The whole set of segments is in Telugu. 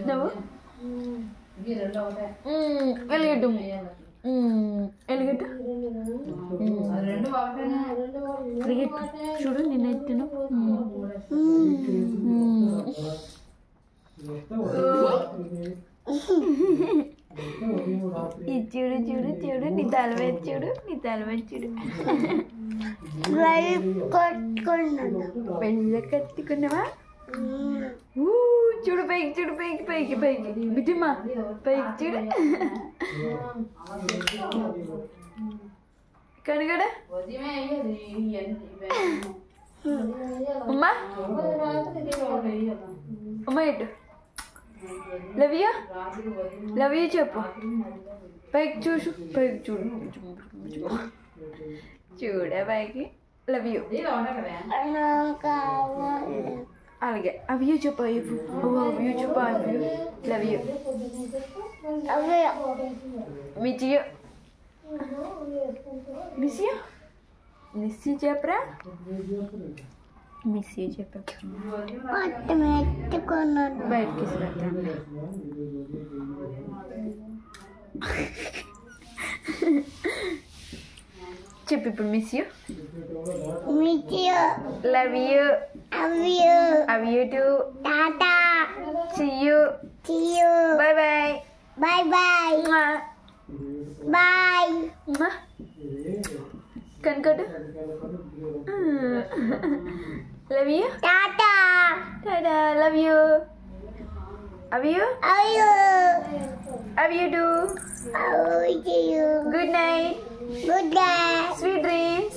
నువ్వు ఎలిగెట్టు ఎలిగెట్టు ఎలిగెట్టు చూడు నిన్న ఎత్తును చూడు చూడు చూడు నీ తలవేది చూడు నీ తలవేది చూడు వెళ్ళ కట్టుకున్నావా చూడు పైకి చూడు పైకి పైకి పైకి బిడ్డమ్మా పైకి చూడు కనుగడ అమ్మా అమ్మా ఇటు లవ్ యూ చెప్పు పైకి చూసు పైకి చూడు చూడ పైకి లవ్ యూ అలాగే అవి యూ చెప్పు అవి యూ చెప్పు అవి లవ్ యూ మిచ్చియో మిస్సియో మిస్సి చెప్పరా మిస్సి చెప్పా బయటకి చెప్పు ఇప్పుడు miss you love you love you too tata see you bye bye bye kankadu love you tata love you too good night sweet dreams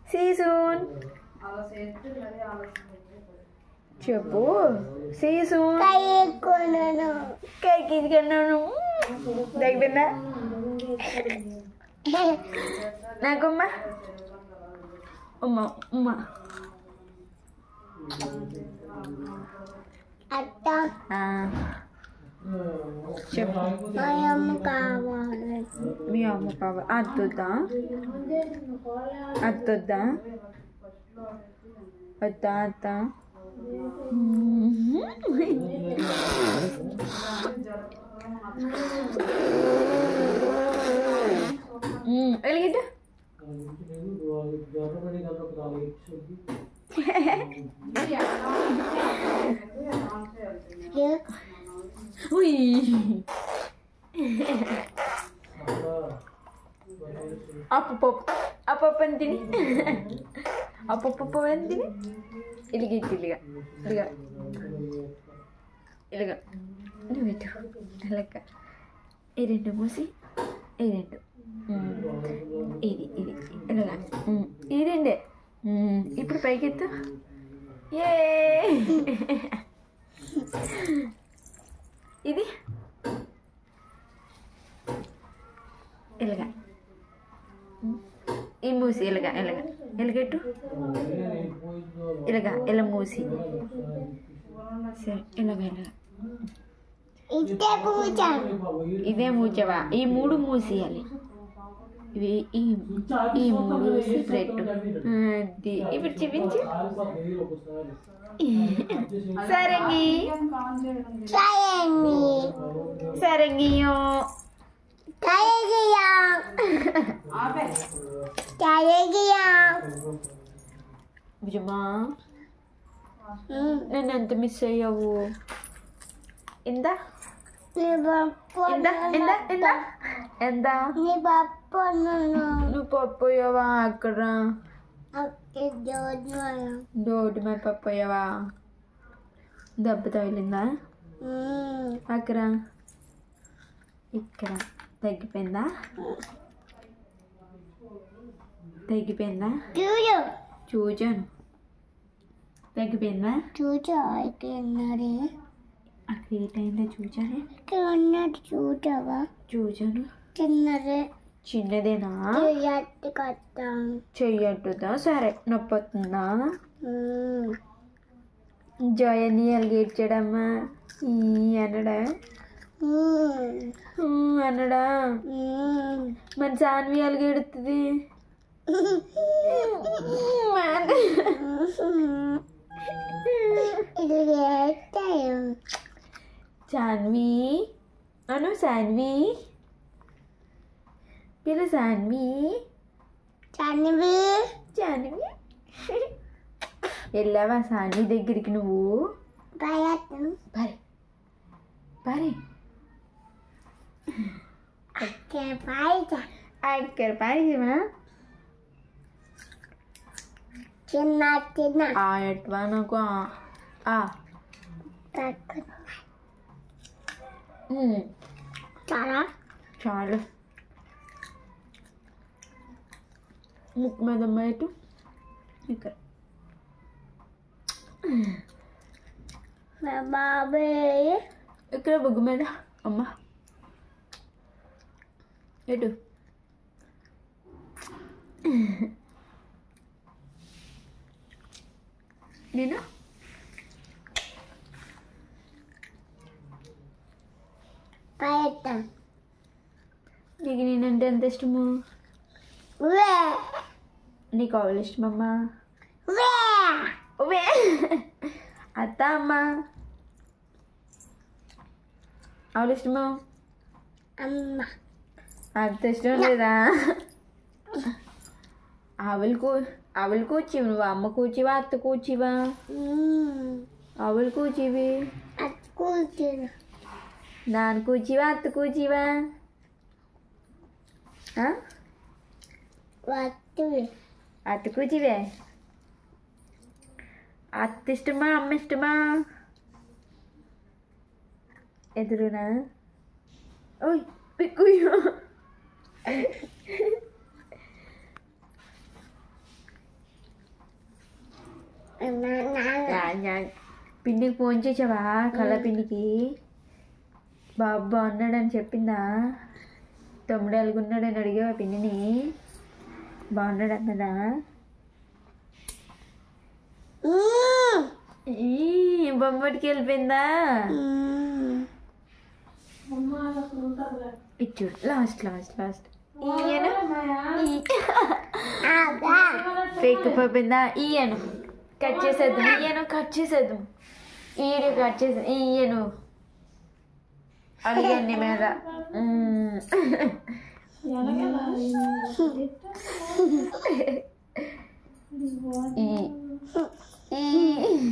see you soon చెప్పు see you soon కాయ తీసుకున్నాను దగ్గర నాకమ్మ అమ్మ అమ్మ అత్త చెప్పు మీ అమ్మ కావాలి అత్తొద్దా అత్తొద్దా అత్త అత్త ఎలిగిట అప్ప తిని అప్ప తిని ఇలిగిట్టు ఇలిగా ఇలిగా ఇలాగా నువ్వు ఇటు అలాగ ఈ రెండు మూసి ఈ రెండు ఇది ఇది ఇలాగా ఈ రెండే ఇప్పుడు పైకెత్తు ఏ ఇది ఇలాగా ఈ మూసి ఇలాగా ఇలాగా ఎలాగెట్టు ఇలాగా ఇలా మూసి సరే ఇలాగా ఇలాగా ఇదే మూచవా ఈ మూడు మూసేయాలి ఇవి ఈ మూడు సెపరేట్ అది ఇప్పుడు చూపించు సరంగి సరంగియో భుజమా నన్ను ఎంత మిస్ అయ్యావు ఇందా ఎంత నువ్వు పప్పోయావా అక్కడ రోడ్డు మీద పప్పోయావా దెబ్బ తగిలిందా అక్కడ ఇక్కడ తగ్గిపోయిందా చూచాను తగ్గిపోయిందా అక్కడ ఏ టైంలో చూచానే చూచాను చిన్నదేనా చెయ్యట్టుదా సరే నొప్పి వస్తుందా జయని ఎలిగేడ్చాడమ్మా ఈ అనడా అన్నడా మరి జాన్వి అలిగెడుతుంది జాన్వి అను సాన్వి పిల్ల సాన్వి జాన్వి జాన్వి వెళ్ళావా సాన్వి దగ్గరికి నువ్వు బాయ్ బాయ్ అక్కడ పాయమా చిన్న చిన్న ఎట్వా నాకు చాలా చాలు ముక్కు మీద ఇటు ఇక్కడ బాబాయ్ ఇక్కడ బొగ్గు మీద అమ్మ ఎటు నేను నీకు నేనంటే ఎంత ఇష్టము నీకు ఆవులు ఇష్టమమ్మా అత్త అమ్మ ఆవులు ఇష్టమా అమ్మ అంత ఇష్టం లేదా ఆవులు కూర్చివి నువ్వు అమ్మ కూర్చివా అత్త కూర్చివా ఆవులు కూర్చివి నాన్న కూర్చివా అత్త కూర్చివా అత్త కూర్చివే అత్త ఇష్టమా అమ్మ ఇష్టమా ఎదురునా ఓయ్ పిక్కుయ్యో పిండికి ఫోన్ చేసావా కళ్ళ పిండికి బాబు బాగున్నాడని చెప్పిందా తమ్ముడు ఎలాగున్నాడని అడిగావా పిండిని బాగున్నాడు అన్నదా బొమ్మటికి వెళ్ళిపోయిందా ఇచ్చుడు లాస్ట్ లాస్ట్ లాస్ట్ ఈయను పెక్కిపోయిందా ఈయను కట్ చేసేద్దాం ఈయను కట్ చేసేద్దాం ఈడు కట్ చేసే ఈయను అడిగండి మీద ఈ